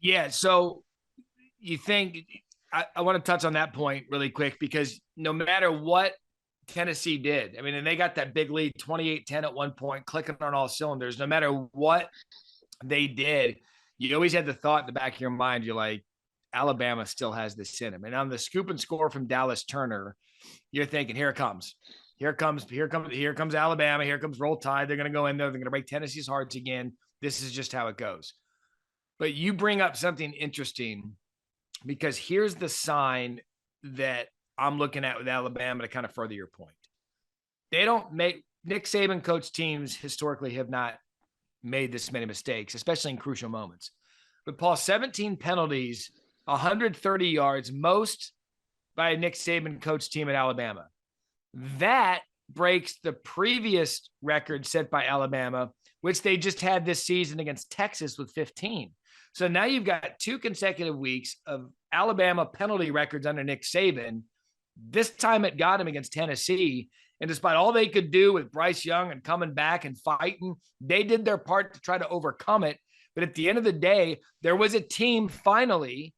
Yeah. So you think I want to touch on that point really quick because no matter what Tennessee did, I mean, and they got that big lead 28-10 at one point, clicking on all cylinders. No matter what they did, you always had the thought in the back of your mind, you're like, Alabama still has this in them. And on the scoop and score from Dallas Turner, you're thinking, here it comes. Here comes Alabama. Here comes Roll Tide. They're going to go in there. They're going to break Tennessee's hearts again. This is just how it goes. But you bring up something interesting because here's the sign that I'm looking at with Alabama to kind of further your point. They don't make Nick Saban coach teams historically have not made this many mistakes, especially in crucial moments. But Paul, 17 penalties, 130 yards, most by a Nick Saban coach team at Alabama. That breaks the previous record set by Alabama, which they just had this season against Texas with 15. So now you've got 2 consecutive weeks of Alabama penalty records under Nick Saban. This time it got him against Tennessee. And despite all they could do with Bryce Young and coming back and fighting, they did their part to try to overcome it. But at the end of the day, there was a team finally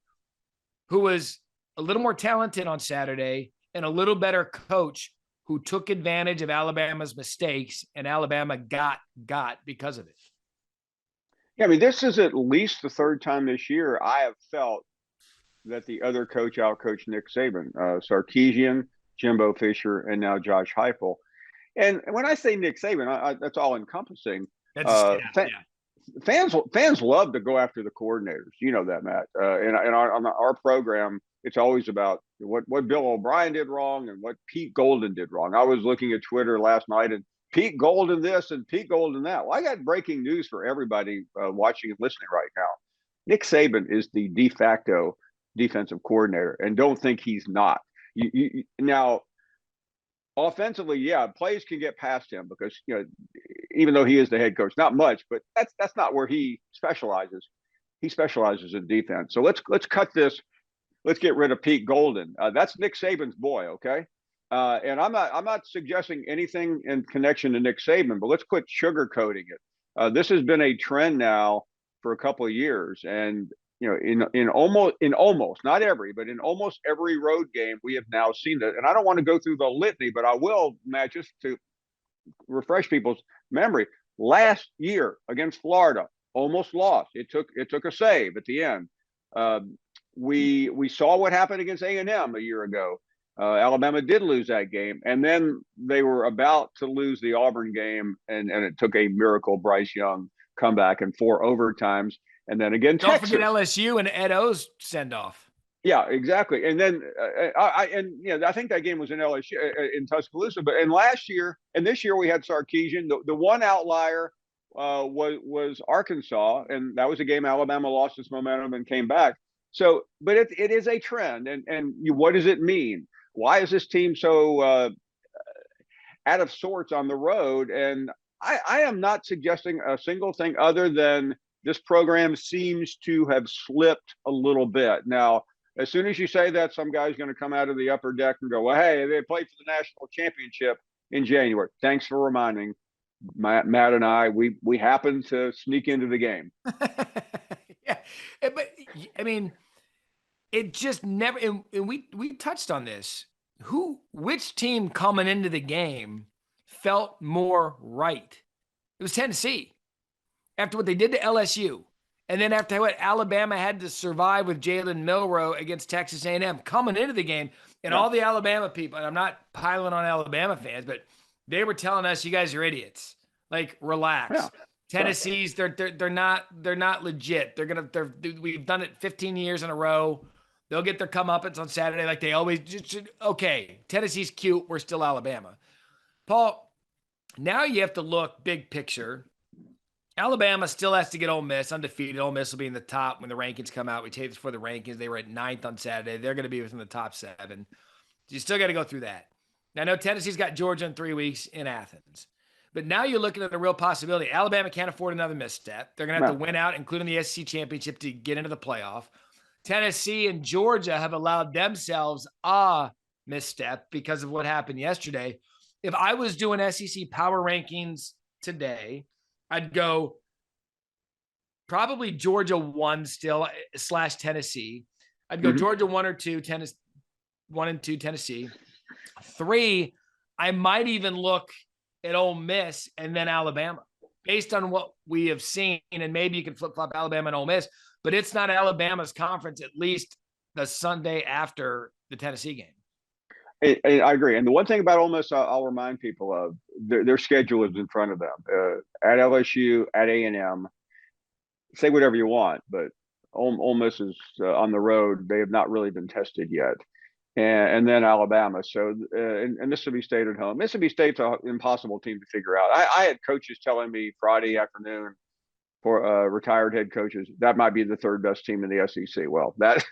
who was a little more talented on Saturday and a little better coach who took advantage of Alabama's mistakes, and Alabama got because of it. Yeah, I mean, this is at least the third time this year I have felt that the other coach outcoached Nick Saban, Sarkisian, Jimbo Fisher, and now Josh Heupel. And when I say Nick Saban, that's all encompassing. That's a staff, Fans love to go after the coordinators. You know that, Matt. And on our program, it's always about what Bill O'Brien did wrong and what Pete Golden did wrong. I was looking at Twitter last night and Pete Golden this and Pete Golden that. Well, I got breaking news for everybody watching and listening right now. Nick Saban is the de facto defensive coordinator, and don't think he's not. Now, offensively, yeah, plays can get past him because even though he is the head coach, not much, but that's not where he specializes. He specializes in defense. So let's cut this. Let's get rid of Pete Golden. That's Nick Saban's boy, okay? And I'm not suggesting anything in connection to Nick Saban, but let's quit sugarcoating it. This has been a trend now for a couple of years, and in almost not every, but in almost every road game we have now seen that. And I don't want to go through the litany, but I will, Matt, just to refresh people's memory. Last year against Florida, almost lost. It took a save at the end. We saw what happened against A&M a year ago. Alabama did lose that game, and then they were about to lose the Auburn game, and it took a miracle Bryce Young comeback in 4 overtimes. And then again, don't Texas. Forget LSU and Ed O's send off. Yeah, exactly. And then I think that game was in LSU in Tuscaloosa. But last year and this year we had Sarkisian. The one outlier was Arkansas, and that was a game Alabama lost its momentum and came back. So, but it is a trend, and what does it mean? Why is this team so out of sorts on the road? And I am not suggesting a single thing other than this program seems to have slipped a little bit. Now, as soon as you say that, some guy's going to come out of the upper deck and go, well, hey, they played for the national championship in January. Thanks for reminding Matt and I. We happened to sneak into the game. Yeah, but I mean, it just never. And we touched on this. Which team coming into the game felt more right? It was Tennessee. After what they did to LSU, and then after what Alabama had to survive with Jalen Milroe against Texas A&M coming into the game, and all the Alabama people, and I'm not piling on Alabama fans, but they were telling us, you guys are idiots. Like, relax. Yeah. Tennessee's they're not legit. We've done it 15 years in a row. They'll get their comeuppance on Saturday like they always should. Okay, Tennessee's cute. We're still Alabama. Paul, now you have to look big picture. Alabama still has to get Ole Miss undefeated. Ole Miss will be in the top when the rankings come out. We taped this for the rankings. They were at 9th on Saturday. They're going to be within the top 7. You still got to go through that. Now, I know Tennessee's got Georgia in 3 weeks in Athens. But now you're looking at a real possibility. Alabama can't afford another misstep. They're going to have to win out, including the SEC championship, to get into the playoff. Tennessee and Georgia have allowed themselves a misstep because of what happened yesterday. If I was doing SEC power rankings today, I'd go probably Georgia 1 still / Tennessee. I'd go Mhm. Georgia 1 or 2, 1 and 2 Tennessee. 3, I might even look at Ole Miss and then Alabama, based on what we have seen. And maybe you can flip flop Alabama and Ole Miss, but it's not Alabama's conference, at least the Sunday after the Tennessee game. I agree. And the one thing about Ole Miss, I'll remind people of their schedule is in front of them at LSU, at A&M. Say whatever you want, but Ole Miss is on the road. They have not really been tested yet. And then Alabama. So, and Mississippi State at home. Mississippi State's an impossible team to figure out. I had coaches telling me Friday afternoon, for retired head coaches, that might be the third best team in the SEC. Well, that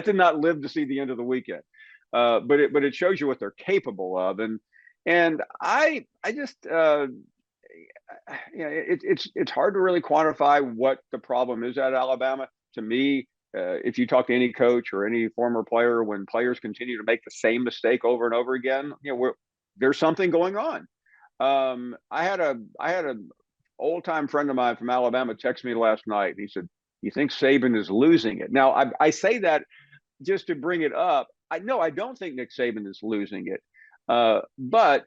did not live to see the end of the weekend. But it shows you what they're capable of. And I just it's hard to really quantify what the problem is at Alabama. To me, if you talk to any coach or any former player, when players continue to make the same mistake over and over again, there's something going on. I had a old time friend of mine from Alabama text me last night, and he said, "You think Saban is losing it?" Now, I say that just to bring it up. I don't think Nick Saban is losing it, but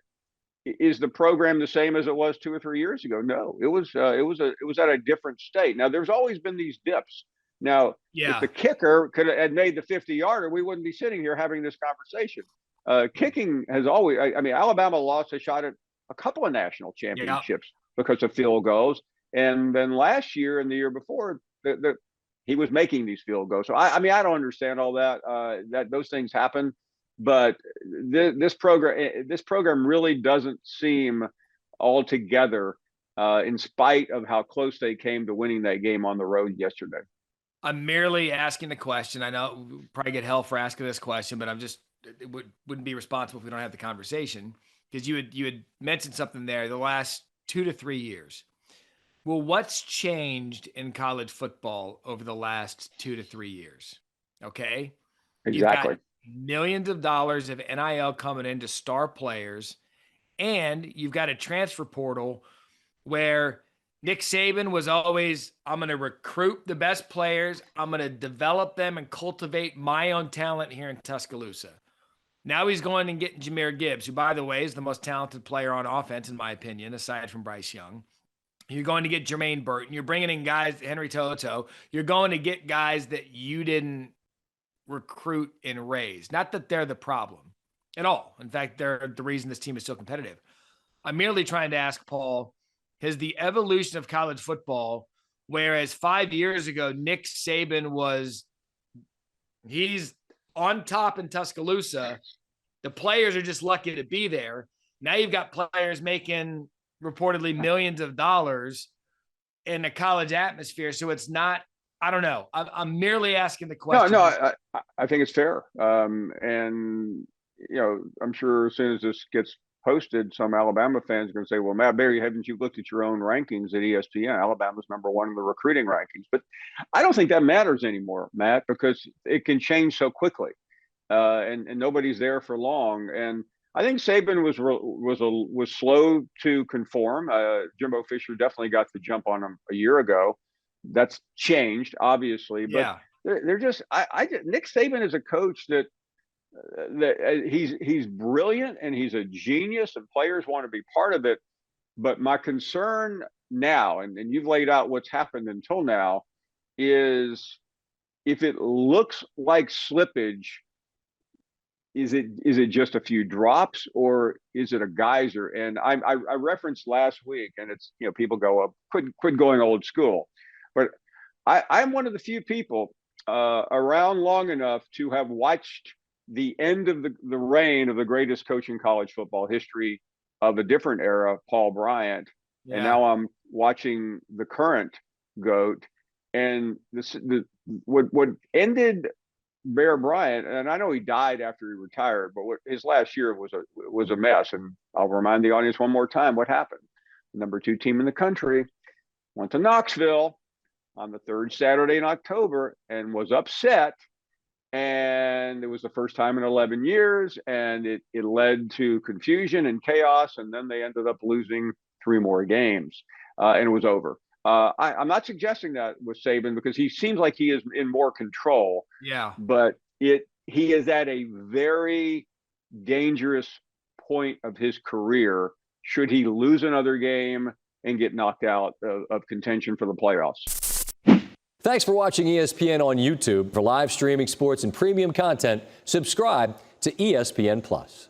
is the program the same as it was 2 or 3 years ago? No, it was at a different state. Now, there's always been these dips. Now, if the kicker could have made the 50-yarder, we wouldn't be sitting here having this conversation. Kicking has always, I mean, Alabama lost a shot at a couple of national championships because of field goals. And then last year and the year before, he was making these field goals. So, I mean, I don't understand all that, that those things happen. But this program really doesn't seem all together, in spite of how close they came to winning that game on the road yesterday. I'm merely asking the question. I know we'll probably get hell for asking this question, but wouldn't be responsible if we don't have the conversation, because you had mentioned something there, the last 2 to 3 years. Well, what's changed in college football over the last 2 to 3 years? Okay. Exactly. You've got millions of dollars of NIL coming into star players, and you've got a transfer portal where Nick Saban was always, I'm going to recruit the best players. I'm going to develop them and cultivate my own talent here in Tuscaloosa. Now he's going and getting Jahmyr Gibbs, who, by the way, is the most talented player on offense, in my opinion, aside from Bryce Young. You're going to get Jermaine Burton. You're bringing in guys, Henry Toto. You're going to get guys that you didn't recruit and raise. Not that they're the problem at all. In fact, they're the reason this team is so competitive. I'm merely trying to ask, Paul, has the evolution of college football, whereas 5 years ago, Nick Saban he's on top in Tuscaloosa. The players are just lucky to be there. Now you've got players making reportedly millions of dollars in a college atmosphere. So it's not, I don't know. I'm merely asking the question. No, I think it's fair. And, I'm sure as soon as this gets posted, some Alabama fans are going to say, well, Matt Barrie, haven't you looked at your own rankings at ESPN? Alabama's #1 in the recruiting rankings. But I don't think that matters anymore, Matt, because it can change so quickly. And nobody's there for long. And I think Saban was slow to conform. Jimbo Fisher definitely got the jump on him a year ago. That's changed, obviously. But they're just Nick Saban is a coach that he's brilliant and he's a genius, and players want to be part of it. But my concern now, and you've laid out what's happened until now, is if it looks like slippage, is it just a few drops, or is it a geyser? And I referenced last week, and it's, people go up, quit going old school, but I'm one of the few people around long enough to have watched the end of the reign of the greatest coach in college football history of a different era, Paul Bryant. Yeah. And now I'm watching the current GOAT. And what ended Bear Bryant, and I know he died after he retired, but his last year was a mess. And I'll remind the audience one more time what happened. The #2 team in the country went to Knoxville on the 3rd Saturday in October and was upset. And it was the first time in 11 years, and it led to confusion and chaos. And then they ended up losing 3 more games, and it was over. I'm not suggesting that with Saban because he seems like he is in more control, Yeah. but he is at a very dangerous point of his career should he lose another game and get knocked out of contention for the playoffs. Thanks for watching ESPN on YouTube. For live streaming sports and premium content, subscribe to ESPN Plus.